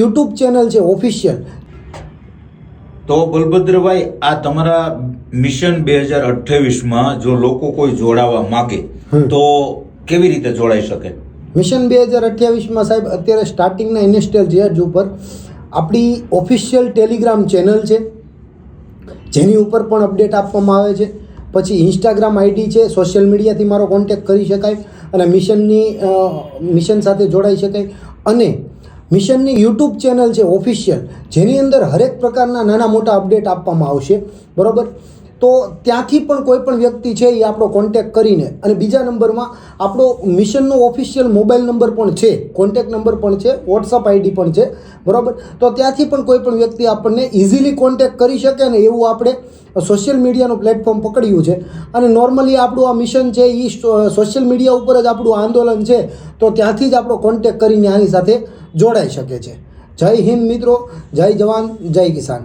YouTube channel છે official. તો બલભદ્રભાઈ, આ તમારા મિશન 2028માં જો લોકો કોઈ જોડાવા માંગે તો કેવી રીતે જોડાઈ શકે? મિશન 2028માં સાહેબ અત્યારે સ્ટાર્ટિંગના ઇનિશિયલ ચાર્જ ઉપર આપણી ઓફિશિયલ ટેલિગ્રામ ચેનલ છે, જેની ઉપર પણ અપડેટ આપવામાં આવે છે. પછી ઇન્સ્ટાગ્રામ આઈડી છે, સોશિયલ મીડિયાથી મારો કોન્ટેક્ટ કરી શકાય અને મિશન સાથે જોડાઈ શકાય. અને મિશનની યુટ્યુબ ચેનલ છે ઓફિશિયલ, જેની અંદર હરેક પ્રકારના નાના મોટા અપડેટ આપવામાં આવશે, બરાબર. તો ત્યાંથી પણ કોઈ પણ વ્યક્તિ છે એ આપણો કોન્ટેક્ટ કરીને, અને બીજા નંબરમાં આપણો મિશનનો ઓફિશિયલ મોબાઈલ નંબર પણ છે, કોન્ટેક્ટ નંબર પણ છે, વોટ્સઅપ આઈડી પણ છે, બરાબર. તો ત્યાંથી પણ કોઈ પણ વ્યક્તિ આપણને ઇઝીલી કોન્ટેક્ટ કરી શકે ને એવું આપણે સોશિયલ મીડિયાનું પ્લેટફોર્મ પકડ્યું છે. અને નોર્મલી આપણું આ મિશન છે એ સોશિયલ મીડિયા ઉપર જ આપણું આંદોલન છે, તો ત્યાંથી જ આપણો કોન્ટેક્ટ કરીને આની સાથે જોડાઈ શકે છે. જય હિન્દ મિત્રો, જય જવાન, જય કિસાન.